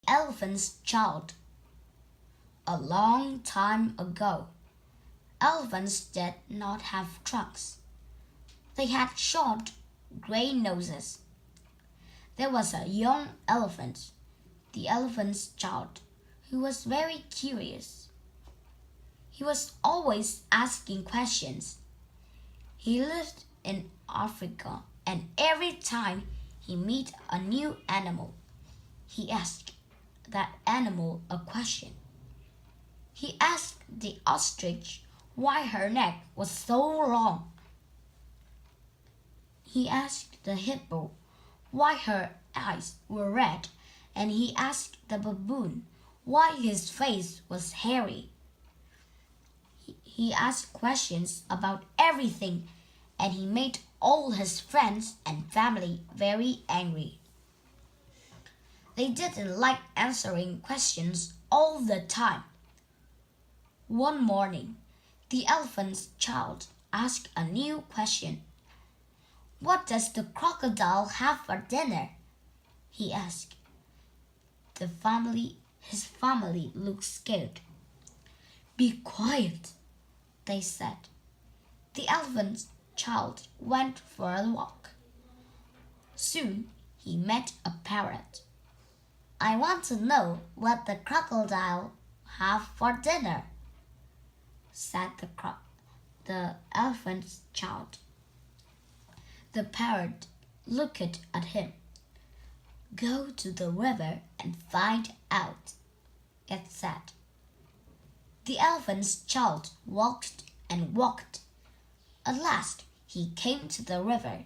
Elephant's Child. A long time ago, elephants did not have trunks. They had short, gray noses. There was a young elephant, the elephant's child, who was very curious. He was always asking questions. He lived in Africa, and every time he met a new animal, he asked that animal a question. He asked the ostrich why her neck was so long. He asked the hippo why her eyes were red, and he asked the baboon why his face was hairy. He asked questions about everything, and he made all his friends and family very angry. They didn't like answering questions all the time. One morning, the elephant's child asked a new question. "What does the crocodile have for dinner?" he asked. His family looked scared. "Be quiet," they said. The elephant's child went for a walk. Soon he met a parrot. "I want to know what the crocodile have for dinner," said the elephant's child. The parrot looked at him. "Go to the river and find out," it said. The elephant's child walked and walked. At last he came to the river.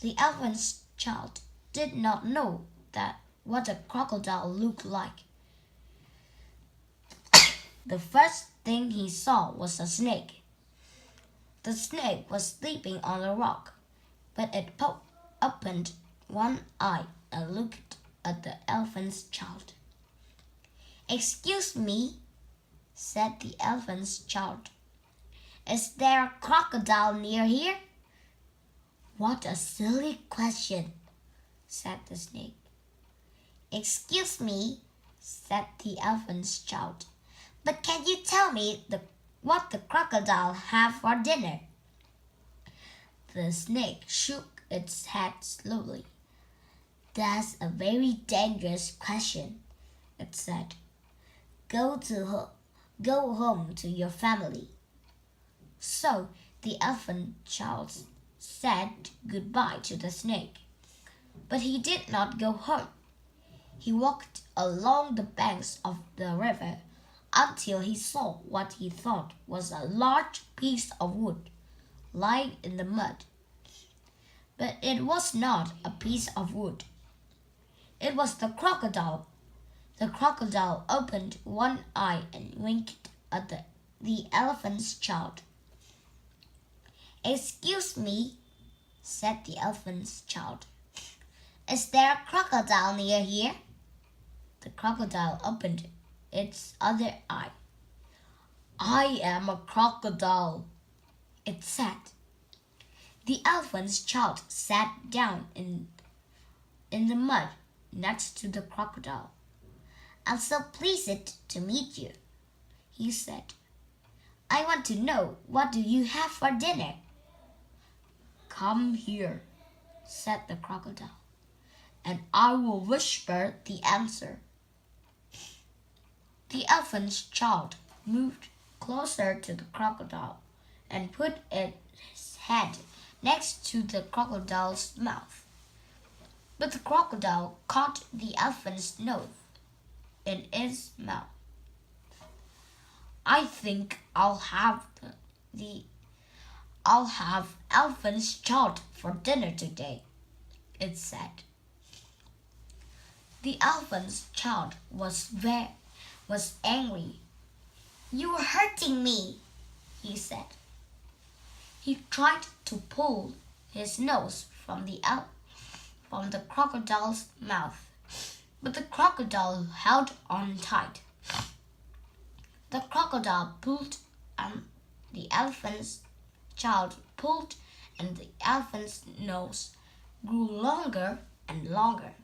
The elephant's child did not know what a crocodile looked like. The first thing he saw was a snake. The snake was sleeping on a rock, but it opened one eye and looked at the elephant's child. "Excuse me," said the elephant's child. "Is there a crocodile near here?" "What a silly question," said the snake. "Excuse me," said the elephant's child, "but can you tell me what the crocodile have for dinner?" The snake shook its head slowly. "That's a very dangerous question," it said. Go home to your family." So the elephant child said goodbye to the snake. But he did not go home. He walked along the banks of the river until he saw what he thought was a large piece of wood lying in the mud. But it was not a piece of wood. It was the crocodile. The crocodile opened one eye and winked at the elephant's child. "Excuse me," said the elephant's child. "Is there a crocodile near here?" The crocodile opened its other eye. "I am a crocodile," it said. The elephant's child sat down in the mud next to the crocodile. "I'm so pleased to meet you," he said. "I want to know, what do you have for dinner?" "Come here," said the crocodile, "and I will whisper the answer." The elephant's child moved closer to the crocodile and put its head next to the crocodile's mouth. But the crocodile caught the elephant's nose in its mouth. "I think I'll have elephant's child for dinner today," it said. The elephant's child was angry. "You are hurting me," he said. He tried to pull his nose from the crocodile's mouth, but the crocodile held on tight. The crocodile pulled and the elephant's child pulled, and the elephant's nose grew longer and longer.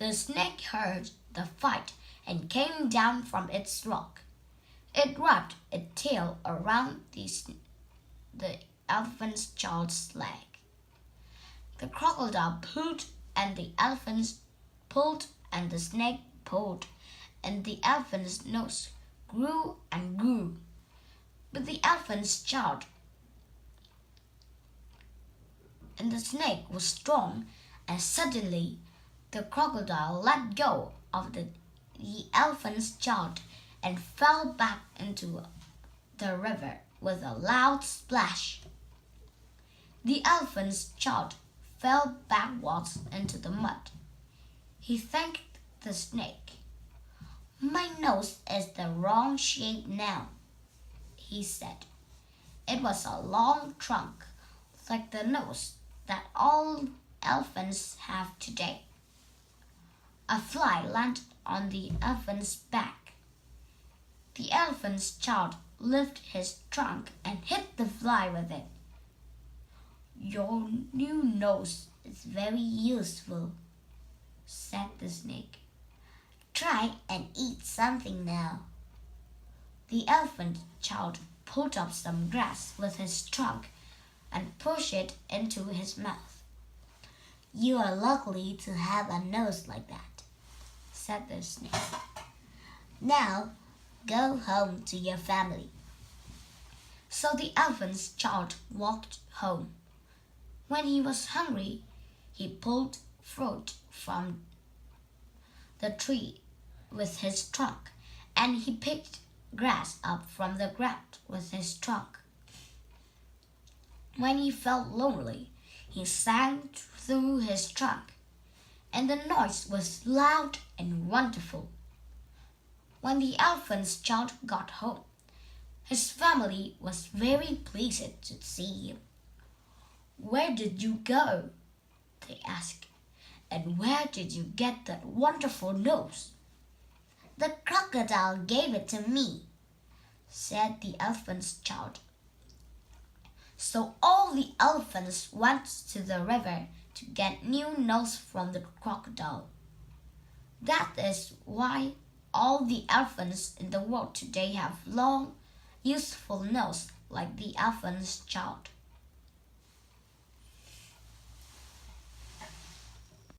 The snake heard the fight and came down from its rock. It wrapped its tail around the elephant's child's leg. The crocodile pulled, and the elephant pulled, and the snake pulled, and the elephant's nose grew and grew. But the elephant's child and the snake was strong, and suddenly the crocodile let go of the elephant's child and fell back into the river with a loud splash. The elephant's child fell backwards into the mud. He thanked the snake. "My nose is the wrong shape now," he said. It was a long trunk, like the nose that all elephants have today. A fly landed on the elephant's back. The elephant's child lifted his trunk and hit the fly with it. "Your new nose is very useful," said the snake. "Try and eat something now." The elephant child pulled up some grass with his trunk and pushed it into his mouth. "You are lucky to have a nose like that," said the snake. "Now go home to your family." So the elephant's child walked home. When he was hungry, he pulled fruit from the tree with his trunk, and he picked grass up from the ground with his trunk. When he felt lonely, he sang through his trunk, and the noise was loud and wonderful. When the elephant's child got home, his family was very pleased to see him. "Where did you go?" they asked. "And where did you get that wonderful nose?" "The crocodile gave it to me," said the elephant's child. So all the elephants went to the river to get new noses from the crocodile. That is why all the elephants in the world today have long, useful noses like the elephant's child.